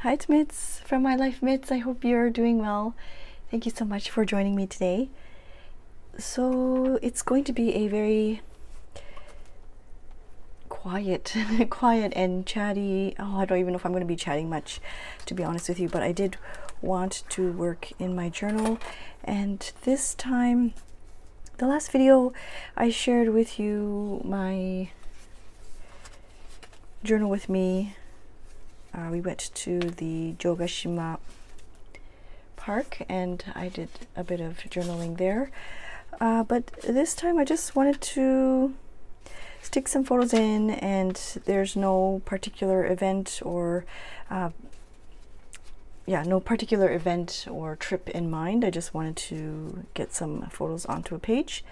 Hi, it's Mitz from My Life Mitz. I hope you're doing well. Thank you so much for joining me today. So it's going to be a very quiet and chatty. I don't even know if I'm going to be chatting much, to be honest with you, but I did want to work in my journal. And this time, the last video, I shared with you my journal with me. We went to the Jogashima Park and I did a bit of journaling there. But this time I just wanted to stick some photos in, and there's no particular event or no particular event or trip in mind. I just wanted to get some photos onto a page.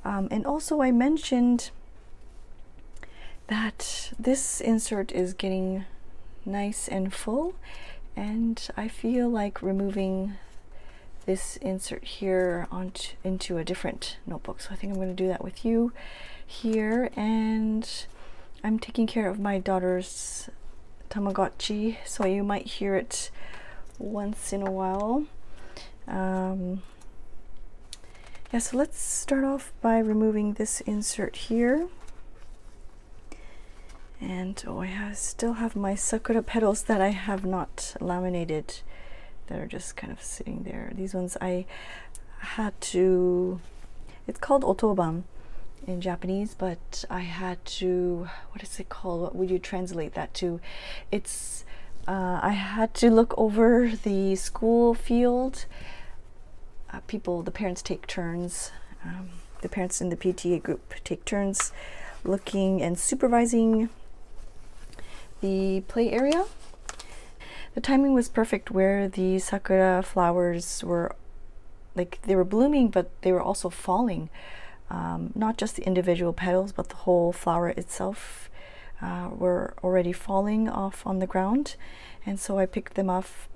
And also I mentioned that this insert is getting nice and full, and I feel like removing this insert here into a different notebook. So I think I'm going to do that with you here. And I'm taking care of my daughter's Tamagotchi, so you might hear it once in a while. Yeah, so let's start off by removing this insert here. And I still have my sakura petals that I have not laminated, that are just kind of sitting there. These ones I had to, it's called otoban in Japanese, but I had to, what is it called? What would you translate that to? It's, I had to look over the school field. The parents take turns. The parents in the PTA group take turns looking and supervising the play area. The timing was perfect where the sakura flowers were, like, they were blooming, but they were also falling. Not just the individual petals, but the whole flower itself were already falling off on the ground. And so I picked them off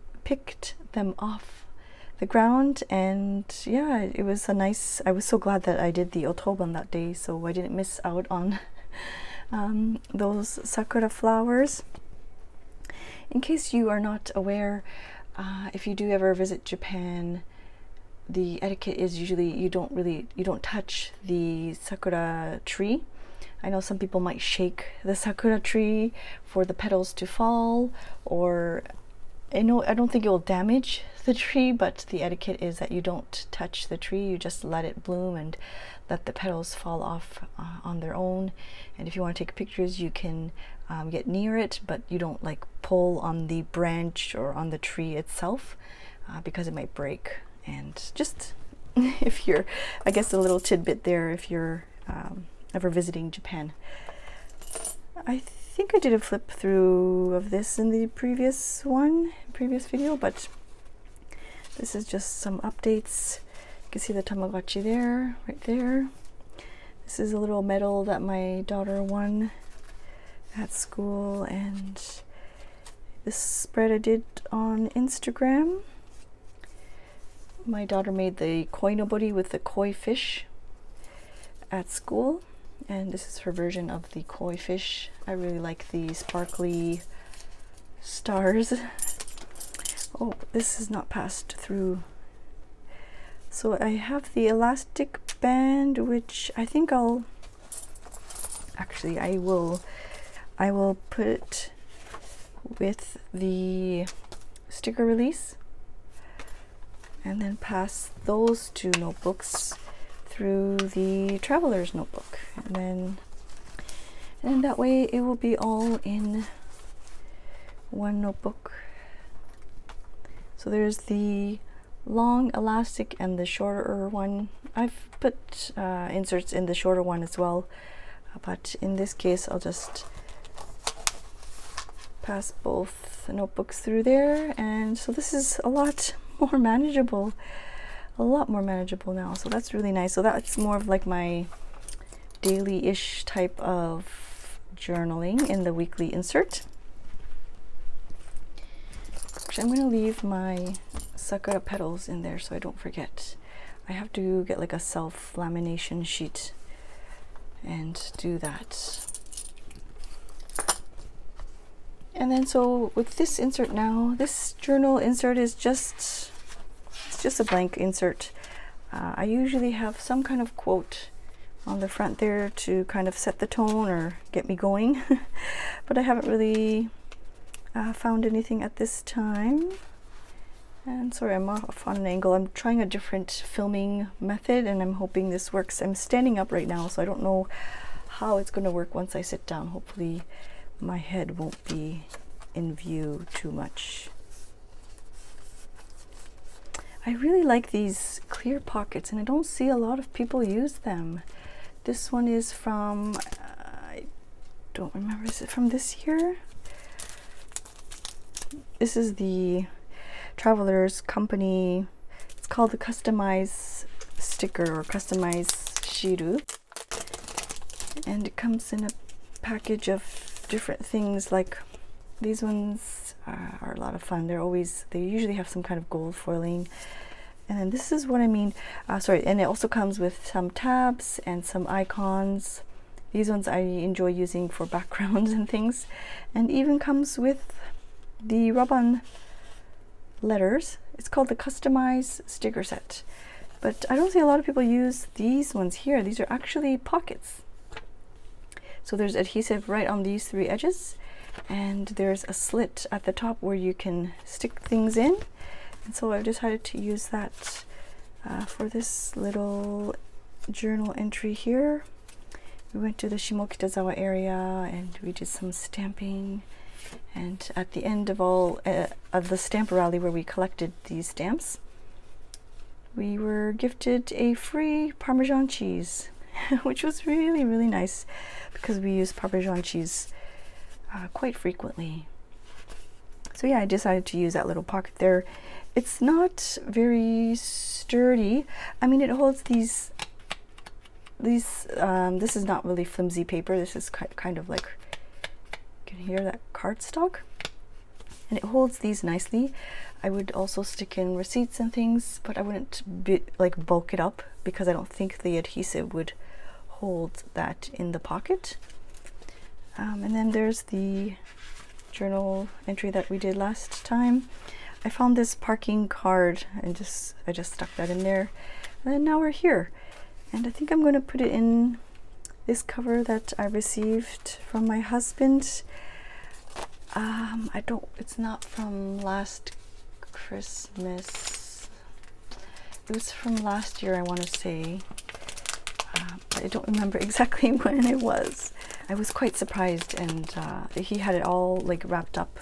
the ground, and yeah, it was a nice, I was so glad that I did the otoban that day, so I didn't miss out on those sakura flowers. In case you are not aware, if you do ever visit Japan, the etiquette is usually you don't touch the sakura tree. I know some people might shake the sakura tree for the petals to fall, or I don't think it will damage the tree, but the etiquette is that you don't touch the tree. You just let it bloom and let the petals fall off on their own. And if you want to take pictures, you can get near it, but you don't like pull on the branch or on the tree itself because it might break. And just if you're, I guess a little tidbit there, if you're ever visiting Japan. I think I did a flip through of this in the previous video, but this is just some updates. You can see the Tamagotchi there, right there. This is a little medal that my daughter won at school, and this spread I did on Instagram. My daughter made the koi nobori with the koi fish at school, and this is her version of the koi fish. I really like the sparkly stars. Oh, this is not passed through. So I have the elastic band, which I think I will put it with the sticker release, and then pass those two notebooks through the traveler's notebook, and then that way it will be all in one notebook. So there's the long elastic and the shorter one. I've put inserts in the shorter one as well, but in this case I'll just pass both notebooks through there, and so this is a lot more manageable now, so that's really nice. So that's more of like my daily-ish type of journaling in the weekly insert. Actually, I'm going to leave my sakura petals in there so I don't forget. I have to get like a self-lamination sheet and do that. And then so with this insert now, this journal insert is just, it's just a blank insert. I usually have some kind of quote on the front there to kind of set the tone or get me going, but I haven't really found anything at this time. And sorry, I'm off on an angle. I'm trying a different filming method and I'm hoping this works. I'm standing up right now, so I don't know how it's going to work once I sit down. Hopefully my head won't be in view too much. I really like these clear pockets and I don't see a lot of people use them. This one is from, I don't remember, is it from this year? This is the Traveler's Company. It's called the Customize Sticker or Customize Shiru. And it comes in a package of different things. Like these ones are a lot of fun. They usually have some kind of gold foiling. And then this is what I mean, sorry, and it also comes with some tabs and some icons. These ones I enjoy using for backgrounds and things. And even comes with the rub-on letters. It's called the Customize Sticker Set. But I don't see a lot of people use these ones here. These are actually pockets. So there's adhesive right on these three edges. And there's a slit at the top where you can stick things in. And so I've decided to use that for this little journal entry here. We went to the Shimokitazawa area and we did some stamping. And at the end of all of the stamp rally where we collected these stamps, we were gifted a free Parmesan cheese, which was really, really nice because we use Parmesan cheese quite frequently. So yeah, I decided to use that little pocket there. It's not very sturdy. I mean, it holds these this is not really flimsy paper. This is kind of like, you can hear that cardstock, and it holds these nicely. I would also stick in receipts and things, but I wouldn't like bulk it up because I don't think the adhesive would hold that in the pocket. And then there's the journal entry that we did last time. I found this parking card and I just stuck that in there, and then now we're here. And I think I'm going to put it in this cover that I received from my husband. It's not from last Christmas. It was from last year, I want to say. But I don't remember exactly when it was. I was quite surprised, and he had it all like wrapped up.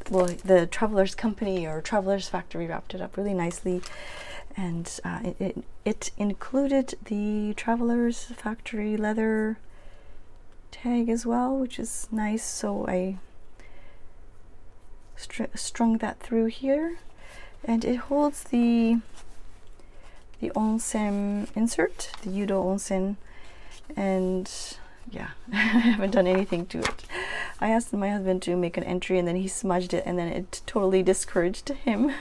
Well, the Traveler's Company or Traveler's Factory wrapped it up really nicely, and it included the Traveler's Factory leather tag as well, which is nice. So I strung that through here, and it holds the onsen insert, the Yudo onsen, and yeah, I haven't done anything to it. I asked my husband to make an entry and then he smudged it, and then it totally discouraged him.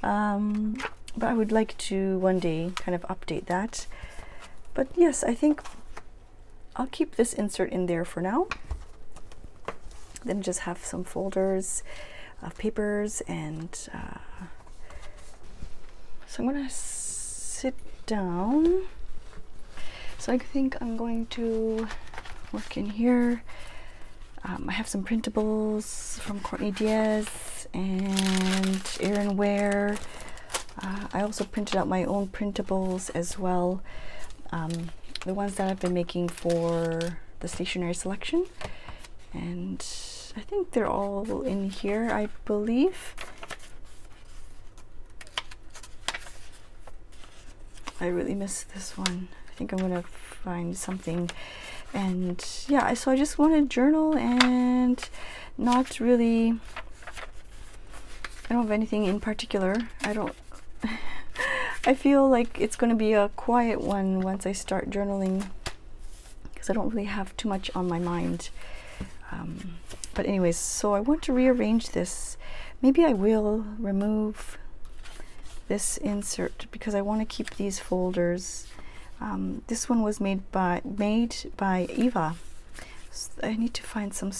But I would like to one day kind of update that. But yes, I think I'll keep this insert in there for now. Then just have some folders of papers, and so I'm gonna sit down. So I think I'm going to work in here. I have some printables from Courtney Diaz and Erin Ware. I also printed out my own printables as well. The ones that I've been making for the stationery selection. And I think they're all in here, I believe. I really miss this one. I think I'm gonna find something. And yeah, so I just wanted to journal and not really, I don't have anything in particular. I feel like it's going to be a quiet one once I start journaling, because I don't really have too much on my mind. But anyways, so I want to rearrange this. Maybe I will remove this insert because I want to keep these folders. This one was made by Eva. So I need to find some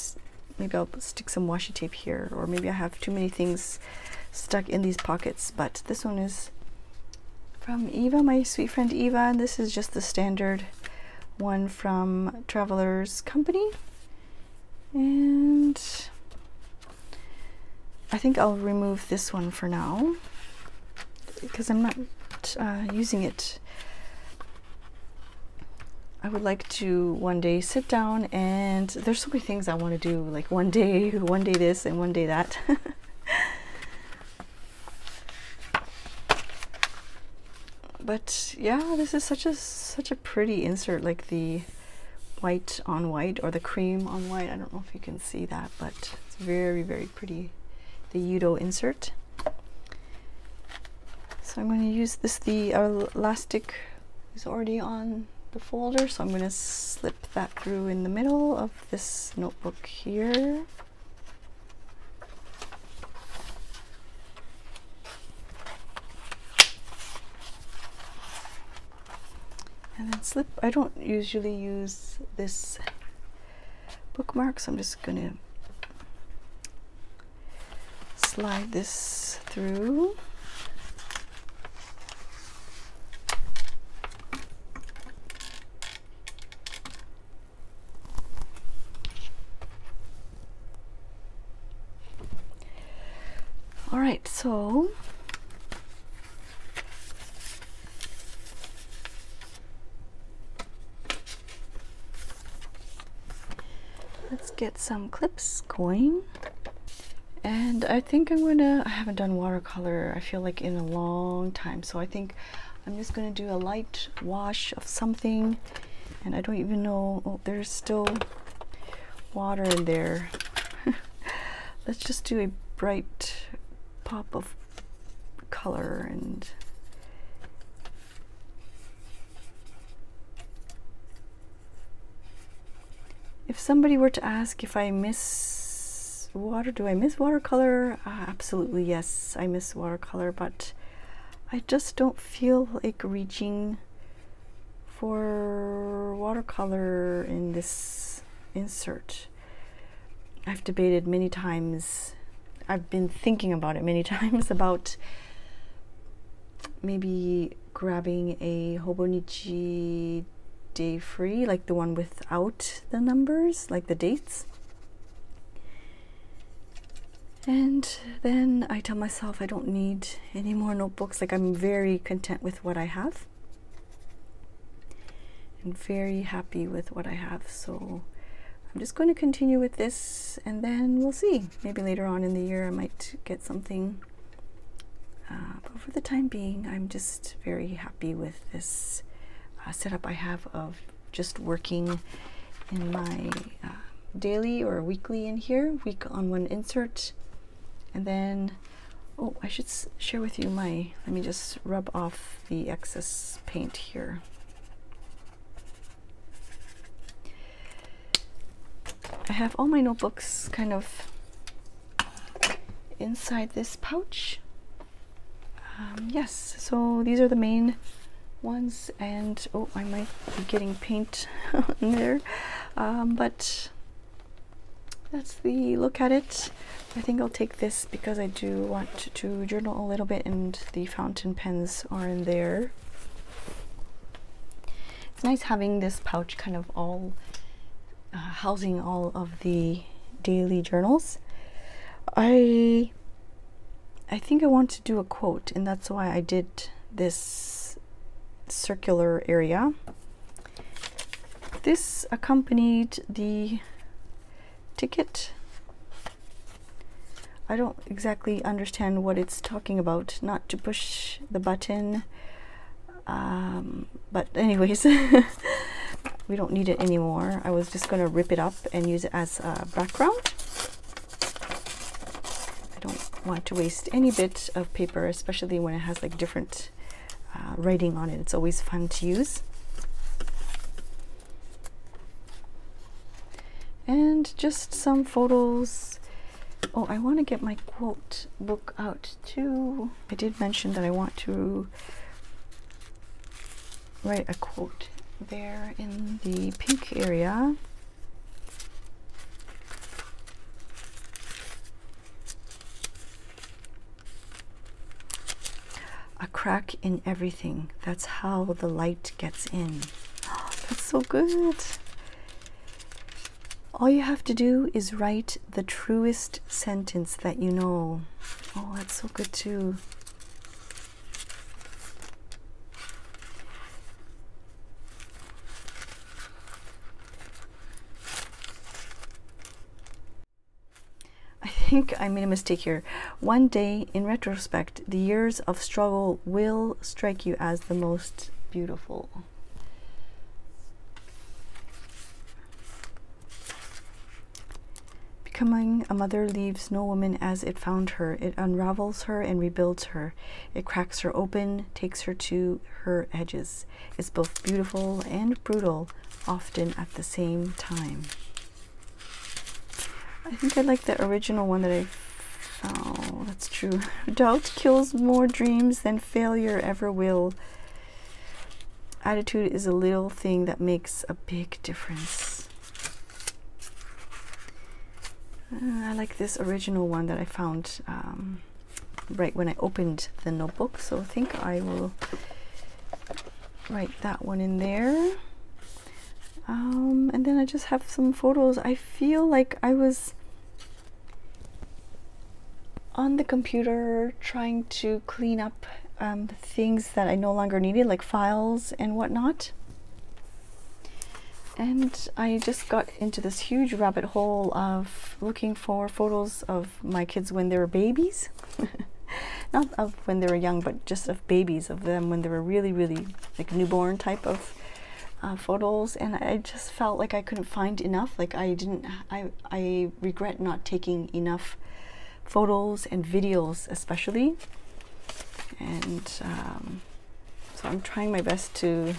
maybe I'll stick some washi tape here, or maybe I have too many things stuck in these pockets. But this one is from Eva, my sweet friend Eva, and this is just the standard one from Traveler's Company. And I think I'll remove this one for now because I'm not using it. I would like to one day sit down, and there's so many things I want to do, like one day this and one day that. But yeah, this is such a pretty insert, like the white on white or the cream on white. I don't know if you can see that, but it's very, very pretty, the Yudo insert. So I'm going to use this, the elastic is already on the folder, so I'm going to slip that through in the middle of this notebook here. And then slip. I don't usually use this bookmark, so I'm just going to slide this through. All right, so let's get some clips going. And I think I haven't done watercolor, I feel like, in a long time, so I think I'm just gonna do a light wash of something. And I don't even know, oh, there's still water in there. Let's just do a bright pop of color. And if somebody were to ask if I miss do I miss watercolor? Absolutely yes, I miss watercolor, but I just don't feel like reaching for watercolor in this insert. I've debated many times, I've been thinking about it many times, about maybe grabbing a Hobonichi day free, like the one without the numbers, like the dates. And then I tell myself I don't need any more notebooks, like I'm very content with what I have and very happy with what I have. So I'm just going to continue with this, and then we'll see. Maybe later on in the year I might get something. But for the time being, I'm just very happy with this setup I have of just working in my daily or weekly in here, week on one insert. And then, oh, I should share with you my, let me just rub off the excess paint here. I have all my notebooks kind of inside this pouch. Yes, so these are the main ones, and oh, I might be getting paint in there, but that's the look at it. I think I'll take this because I do want to journal a little bit, and the fountain pens are in there. It's nice having this pouch kind of all housing all of the daily journals. I think I want to do a quote, and that's why I did this circular area. This accompanied the ticket. I don't exactly understand what it's talking about, not to push the button, but anyways, we don't need it anymore. I was just going to rip it up and use it as a background. I don't want to waste any bit of paper, especially when it has like different writing on it. It's always fun to use. And just some photos. Oh, I want to get my quote book out too. I did mention that I want to write a quote there in the pink area. crack in everything. That's how the light gets in. Oh, that's so good. All you have to do is write the truest sentence that you know. Oh, that's so good too. I think I made a mistake here. One day, in retrospect, the years of struggle will strike you as the most beautiful. Becoming a mother leaves no woman as it found her. It unravels her and rebuilds her. It cracks her open, takes her to her edges. It's both beautiful and brutal, often at the same time. I think I like the original one that I found. Oh, that's true. Doubt kills more dreams than failure ever will. Attitude is a little thing that makes a big difference. I like this original one that I found right when I opened the notebook, so I think I will write that one in there. And then I just have some photos. I feel like I was on the computer trying to clean up things that I no longer needed, like files and whatnot. And I just got into this huge rabbit hole of looking for photos of my kids when they were babies. Not of when they were young, but just of babies, of them when they were really, really like newborn type of photos. And I just felt like I couldn't find enough. Like I regret not taking enough photos and videos especially. And so I'm trying my best to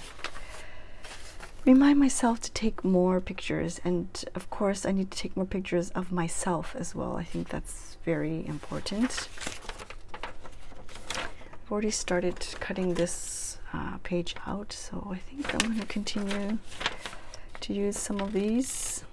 remind myself to take more pictures, and of course I need to take more pictures of myself as well. I think that's very important. I've already started cutting this page out, so I think I'm going to continue to use some of these.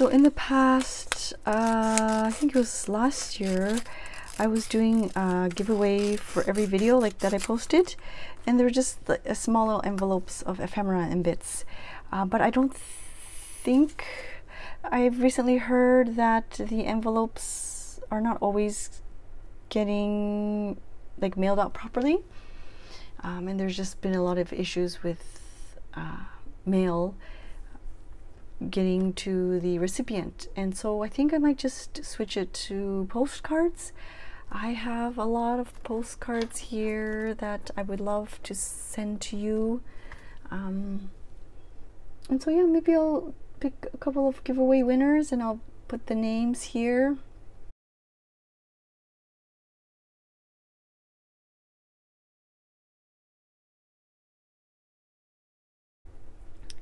So in the past, I think it was last year, I was doing a giveaway for every video like that I posted, and they were just small little envelopes of ephemera and bits. But I don't think, I've recently heard that the envelopes are not always getting like mailed out properly, and there's just been a lot of issues with mail getting to the recipient, and so I think I might just switch it to postcards. I have a lot of postcards here that I would love to send to you, and so yeah, maybe I'll pick a couple of giveaway winners and I'll put the names here.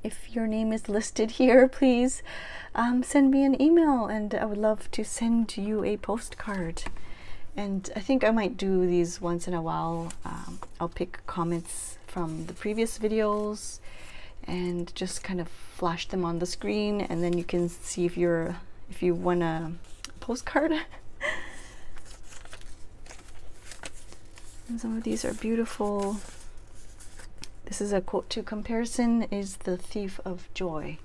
If your name is listed here, please send me an email, and I would love to send you a postcard. And I think I might do these once in a while. I'll pick comments from the previous videos and just kind of flash them on the screen, and then you can see if you won a postcard. And some of these are beautiful. This is a quote to comparison is the thief of joy.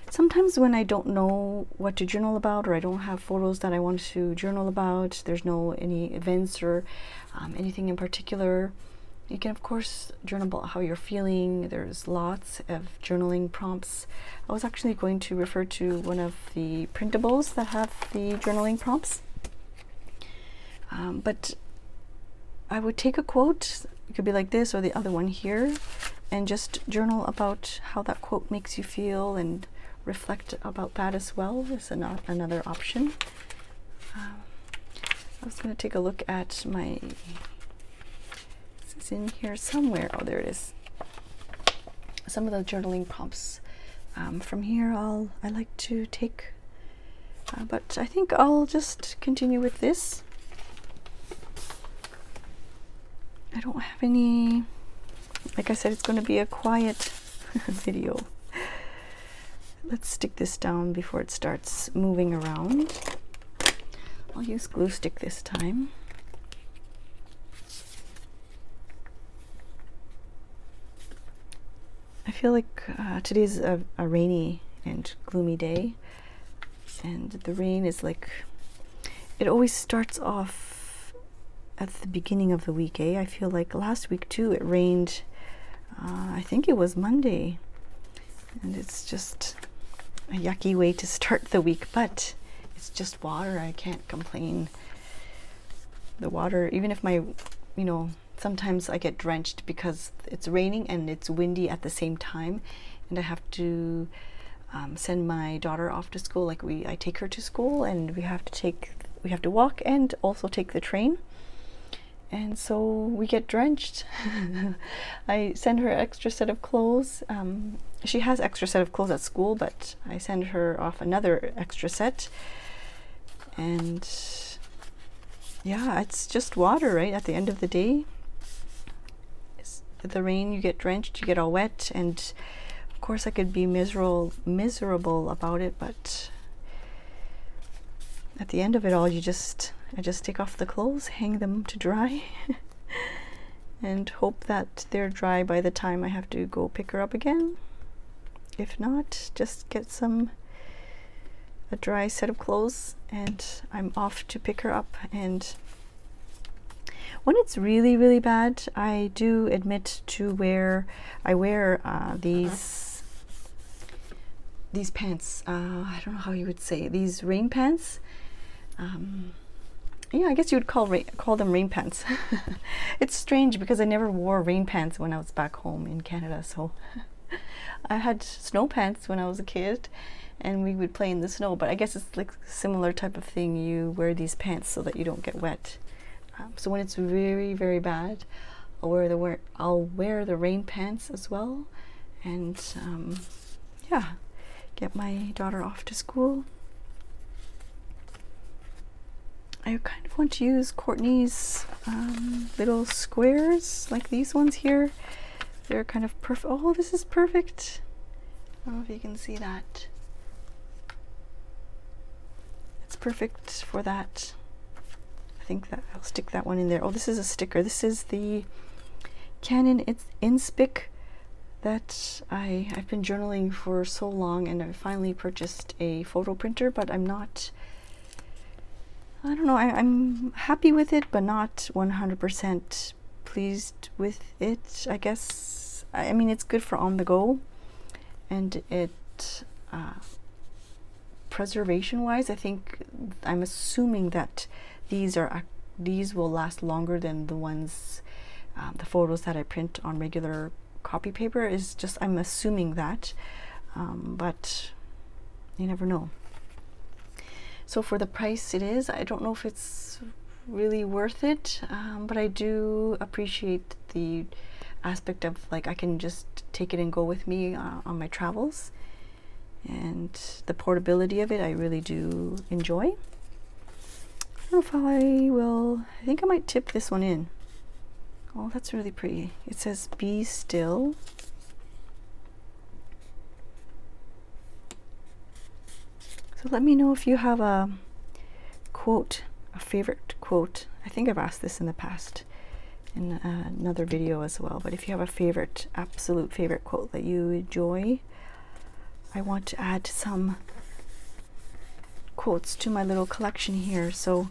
Sometimes when I don't know what to journal about, or I don't have photos that I want to journal about, there's any events or anything in particular, You can, of course, journal about how you're feeling. There's lots of journaling prompts. I was actually going to refer to one of the printables that have the journaling prompts. But I would take a quote, it could be like this or the other one here, and just journal about how that quote makes you feel and reflect about that as well. Is another option. I was going to take a look at my, it's in here somewhere. Oh, there it is. Some of the journaling prompts from here I like to take, but I think I'll just continue with this. I don't have any, like I said, it's going to be a quiet video. Let's stick this down before it starts moving around. I'll use glue stick this time. I feel like today's a rainy and gloomy day, and the rain is like, it always starts off at the beginning of the week, eh? I feel like last week too it rained, I think it was Monday, and it's just a yucky way to start the week, but it's just water. I can't complain. The water, even if my, you know, sometimes I get drenched because it's raining and it's windy at the same time, and I have to send my daughter off to school. Like I take her to school, and we have to walk and also take the train. And so we get drenched. I send her an extra set of clothes. She has extra set of clothes at school, but I send her off another extra set. And yeah, it's just water, right? At the end of the day, the rain, you get drenched, you get all wet, and of course I could be miserable about it, but at the end of it all, I just take off the clothes, hang them to dry, and hope that they're dry by the time I have to go pick her up again. If not, just get a dry set of clothes, and I'm off to pick her up. And when it's really, really bad, I do admit to I wear these pants. I don't know how you would say, these rain pants. Yeah, I guess you would call them rain pants. It's strange because I never wore rain pants when I was back home in Canada. So I had snow pants when I was a kid, and we would play in the snow. But I guess it's like a similar type of thing. You wear these pants so that you don't get wet. So when it's very, very bad, I'll wear the rain pants as well, and yeah, get my daughter off to school. I kind of want to use Courtney's little squares, like these ones here. They're kind of perfect. Oh, this is perfect. I don't know if you can see that. It's perfect for that. I think that I'll stick that one in there. Oh, this is a sticker. This is the Canon Inspic that I've been journaling for so long, and I finally purchased a photo printer, but I don't know, I'm happy with it, but not 100% pleased with it, I guess. I mean, it's good for on the go, and it, preservation-wise, I think, I'm assuming that these will last longer than the ones, the photos that I print on regular copy paper. Is just, I'm assuming that, but you never know. So for the price it is, I don't know if it's really worth it, but I do appreciate the aspect of, like, I can just take it and go with me on my travels, and the portability of it I really do enjoy. I don't know if I think I might tip this one in. Oh, that's really pretty. It says "Be still." So let me know if you have a quote, a favorite quote. I think I've asked this in the past in another video as well, but if you have a favorite, absolute favorite quote that you enjoy, I want to add some quotes to my little collection here. So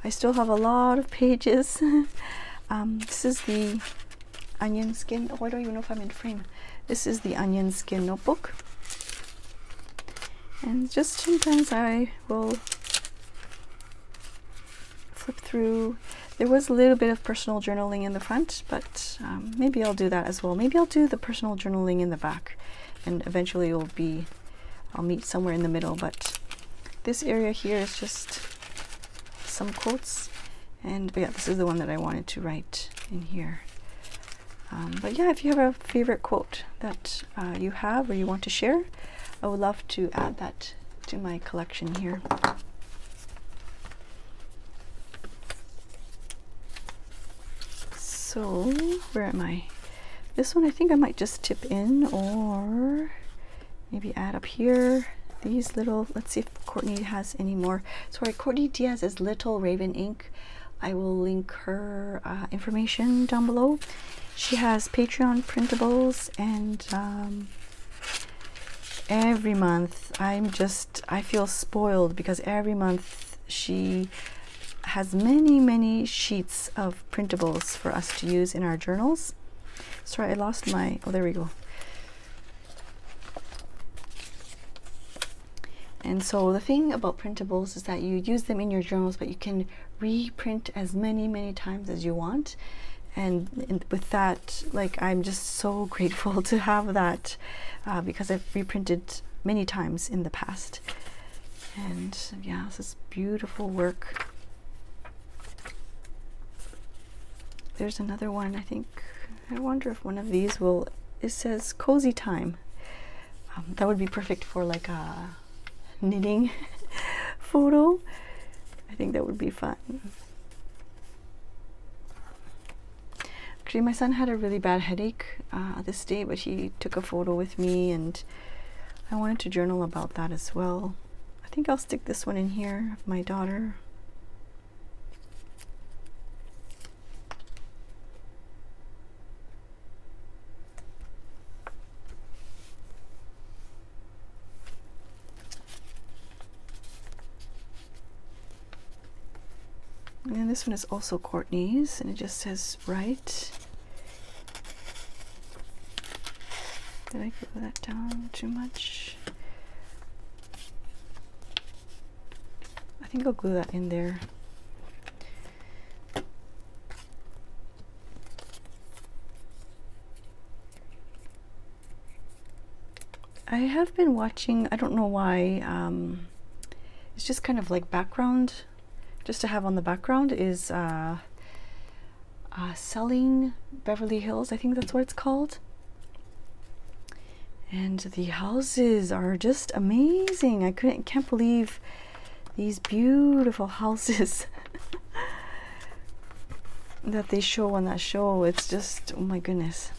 I still have a lot of pages. This is the onion skin. Oh, I don't even know if I'm in frame. This is the onion skin notebook. And just sometimes I will flip through. There was a little bit of personal journaling in the front, but maybe I'll do that as well. Maybe I'll do the personal journaling in the back, and eventually I'll meet somewhere in the middle. But this area here is just some quotes, and yeah, this is the one that I wanted to write in here. But yeah, if you have a favorite quote that you have or you want to share, I would love to add that to my collection here. So where am I? This one I think I might just tip in, or maybe add up here these little, let's see if Courtney has any more. Sorry, Courtney Diaz is Little Raven Ink. I will link her information down below. She has Patreon printables, and every month I feel spoiled because every month she has many sheets of printables for us to use in our journals. Sorry, I lost my, oh, there we go. And so the thing about printables is that you use them in your journals, but you can reprint as many times as you want. And with that, like, I'm just so grateful to have that because I've reprinted many times in the past. And yeah, this is beautiful work. There's another one, I think. I wonder if one of these will, it says cozy time. That would be perfect for like a knitting photo. I think that would be fun. Actually, my son had a really bad headache this day, but he took a photo with me, and I wanted to journal about that as well. I think I'll stick this one in here of my daughter. And this one is also Courtney's, and it just says write. Did I glue that down too much? I think I'll glue that in there. I have been watching, I don't know why, it's just kind of like background, just to have on the background, is Selling Beverly Hills, I think that's what it's called. And the houses are just amazing. I can't believe these beautiful houses that they show on that show. It's just, oh my goodness.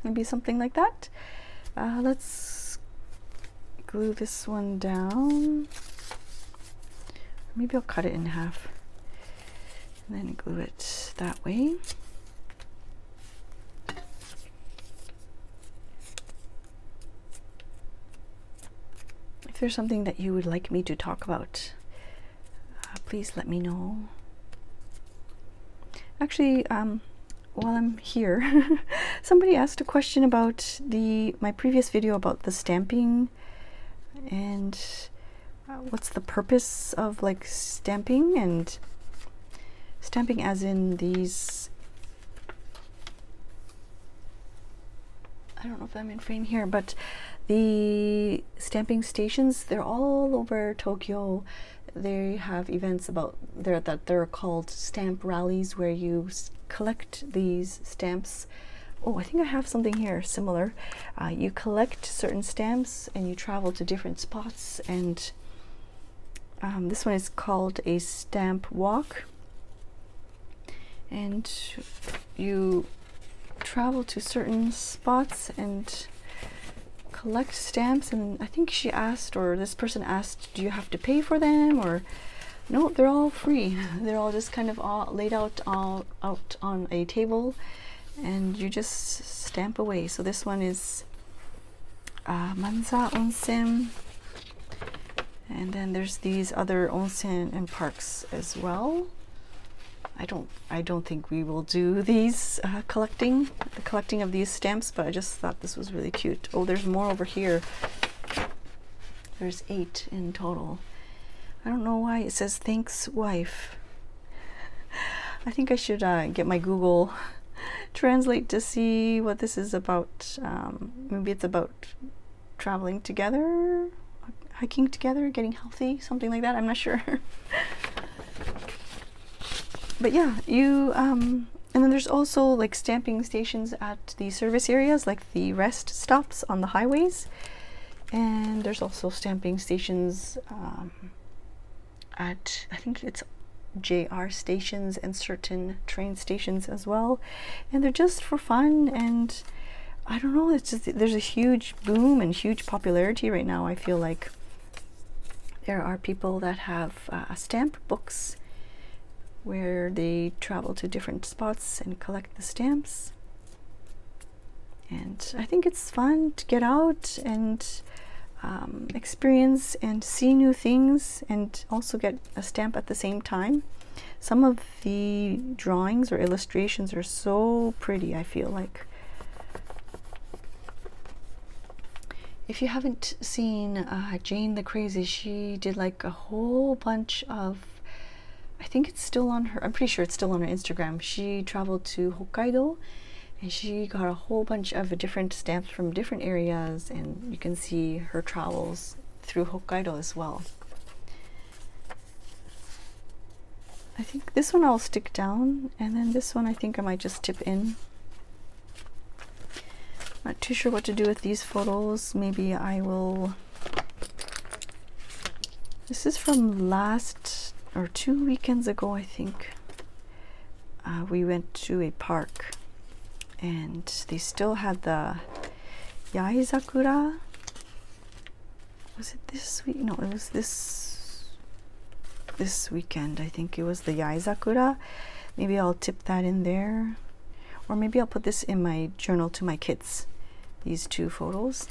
Maybe something like that. Let's glue this one down. Maybe I'll cut it in half and then glue it that way. If there's something that you would like me to talk about, please let me know. Actually, while I'm here, somebody asked a question about my previous video about the stamping and what's the purpose of like stamping, and stamping as in these, I don't know if I'm in frame here, but the stamping stations, they're all over Tokyo. They have events about that they're called stamp rallies, where you collect these stamps. Oh, I think I have something here similar. You collect certain stamps and you travel to different spots, and this one is called a stamp walk, and you travel to certain spots and collect stamps. And I think she asked, or this person asked, do you have to pay for them? Or no, they're all free. They're all just kind of all laid out on a table, and you just stamp away. So this one is Manza Onsen. And then there's these other onsen and parks as well. I don't think we will do these the collecting of these stamps, but I just thought this was really cute. Oh, there's more over here. There's 8 in total. I don't know why it says thanks wife. I think I should get my Google Translate to see what this is about. Maybe it's about traveling together, hiking together, getting healthy, something like that. I'm not sure. But yeah, you and then there's also like stamping stations at the service areas, like the rest stops on the highways, and there's also stamping stations at, I think it's JR stations and certain train stations as well, and they're just for fun. And I don't know, it's just there's a huge boom and huge popularity right now. I feel like there are people that have stamp books where they travel to different spots and collect the stamps, and I think it's fun to get out and experience and see new things and also get a stamp at the same time. Some of the drawings or illustrations are so pretty, I feel like. If you haven't seen Jane the Crazy, she did like a whole bunch of, I think it's still on her, I'm pretty sure it's still on her Instagram. She traveled to Hokkaido and she got a whole bunch of different stamps from different areas, and you can see her travels through Hokkaido as well. I think this one I'll stick down, and then this one I think I might just tip in. Not too sure what to do with these photos. Maybe I will, this is from last or 2 weekends ago, I think. We went to a park and they still had the Yaezakura. Was it this week? No, it was this weekend. I think it was the Yaezakura. Maybe I'll tip that in there, or maybe I'll put this in my journal to my kids, these 2 photos.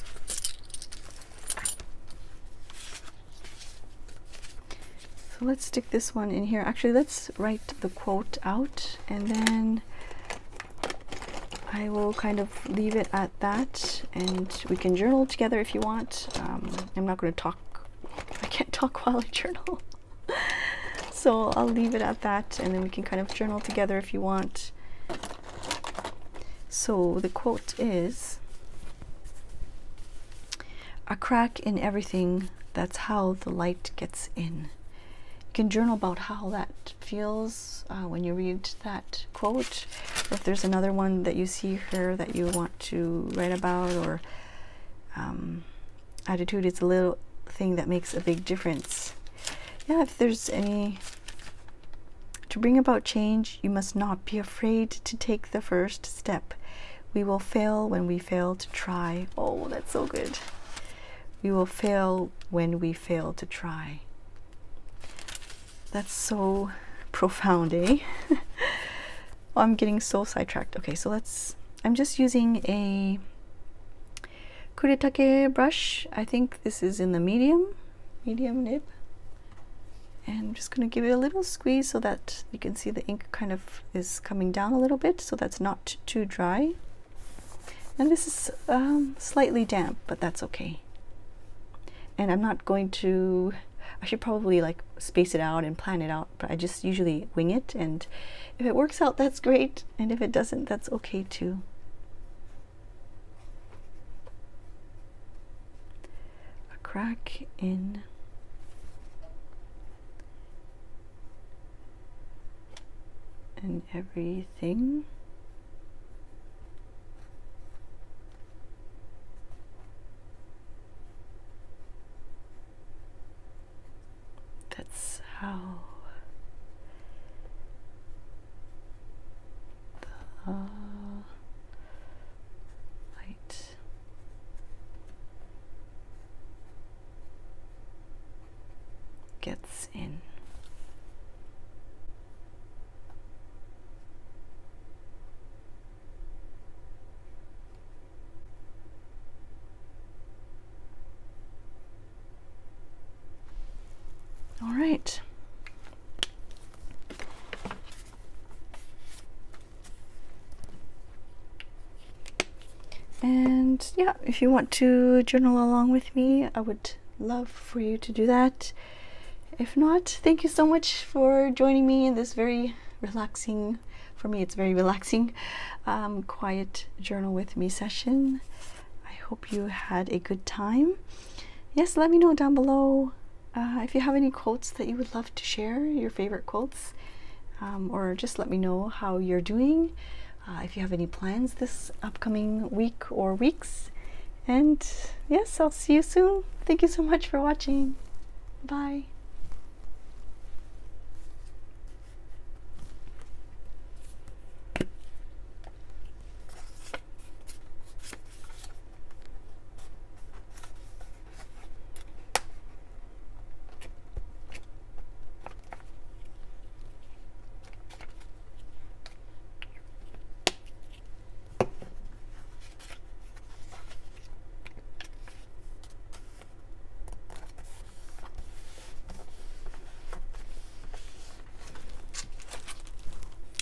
So let's stick this one in here. Actually, let's write the quote out, and then I will kind of leave it at that, and we can journal together if you want. I'm not going to talk. I can't talk while I journal. So I'll leave it at that, and then we can kind of journal together if you want. So the quote is, "A crack in everything, that's how the light gets in." You can journal about how that feels when you read that quote, or if there's another one that you see here that you want to write about, or attitude is a little thing that makes a big difference. Yeah, if there's any, to bring about change, you must not be afraid to take the first step. We will fail when we fail to try. Oh, that's so good. We will fail when we fail to try. That's so profound, eh? Oh, I'm getting so sidetracked. Okay, so let's, I'm just using a kuretake brush. I think this is in the medium nib. And I'm just going to give it a little squeeze so that you can see the ink kind of is coming down a little bit, so that's not too dry. And this is slightly damp, but that's okay. And I'm not going to, I should probably like space it out and plan it out, but I just usually wing it, and if it works out, that's great, and if it doesn't, that's okay too. A crack in everything. That's how the light gets in. right. And yeah, if you want to journal along with me, I would love for you to do that. If not, thank you so much for joining me in this very relaxing, for me it's very relaxing, quiet journal with me session. I hope you had a good time. Yes, let me know down below if you have any quotes that you would love to share, your favorite quotes, or just let me know how you're doing, if you have any plans this upcoming week or weeks. And yes, I'll see you soon. Thank you so much for watching. Bye.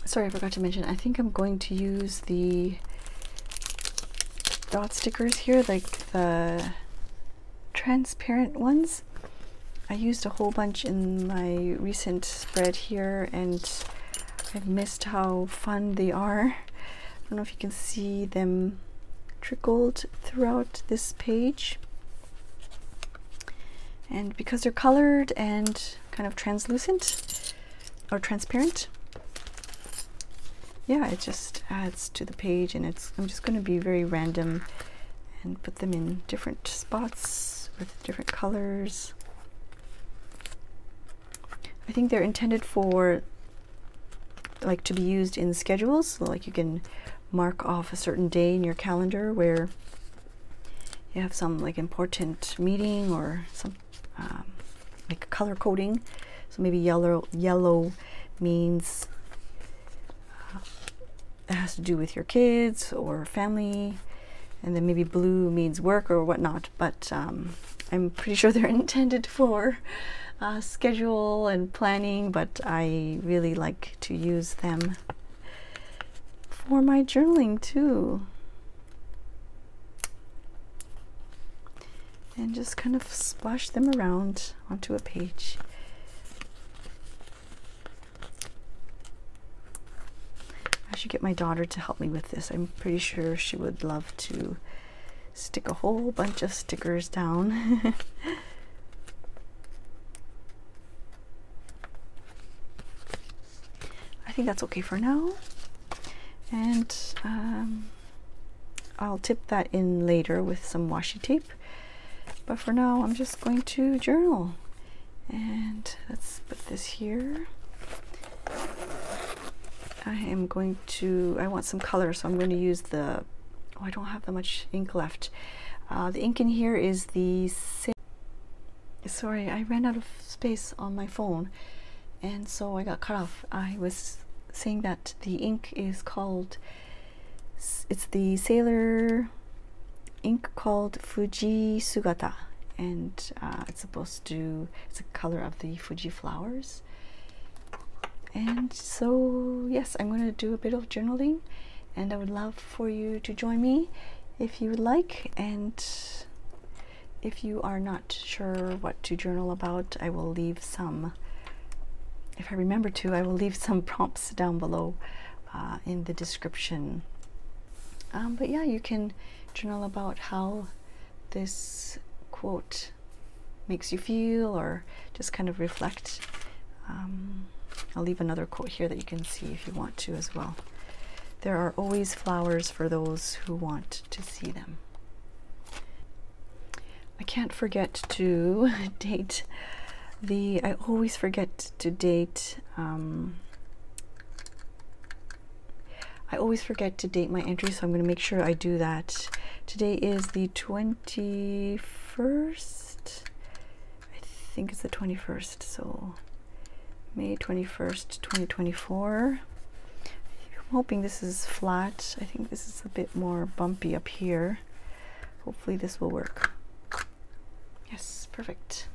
Sorry, I forgot to mention, I think I'm going to use the dot stickers here, like the transparent ones. I used a whole bunch in my recent spread here, and I've missed how fun they are. I don't know if you can see them trickled throughout this page. And because they're colored and kind of translucent or transparent, yeah, it just adds to the page. And I'm just going to be very random and put them in different spots with different colors. I think they're intended for like to be used in schedules, so like you can mark off a certain day in your calendar where you have some like important meeting or some like color coding. So maybe yellow means it has to do with your kids or family, and then maybe blue means work or whatnot. But I'm pretty sure they're intended for schedule and planning, but I really like to use them for my journaling too. And just kind of splash them around onto a page. I should get my daughter to help me with this. I'm pretty sure she would love to stick a whole bunch of stickers down. I think that's okay for now. And I'll tip that in later with some washi tape. But for now, I'm just going to journal. And let's put this here. I want some color, so I'm going to use the, oh, I don't have that much ink left. The ink in here is the, sorry, I ran out of space on my phone, and so I got cut off. I was saying that the ink is called, it's the sailor ink called Fuji Sugata, and it's a color of the Fuji flowers. And so yes, I'm going to do a bit of journaling, and I would love for you to join me if you would like. And if you are not sure what to journal about, I will leave some, if I remember to, I will leave some prompts down below in the description. But yeah, you can journal about how this quote makes you feel, or just kind of reflect. I'll leave another quote here that you can see if you want to as well. There are always flowers for those who want to see them. I can't forget to date the, I always forget to date, I always forget to date my entry, so I'm going to make sure I do that. Today is the 21st. I think it's the 21st, so May 21st, 2024. I'm hoping this is flat. I think this is a bit more bumpy up here. Hopefully this will work. Yes, perfect.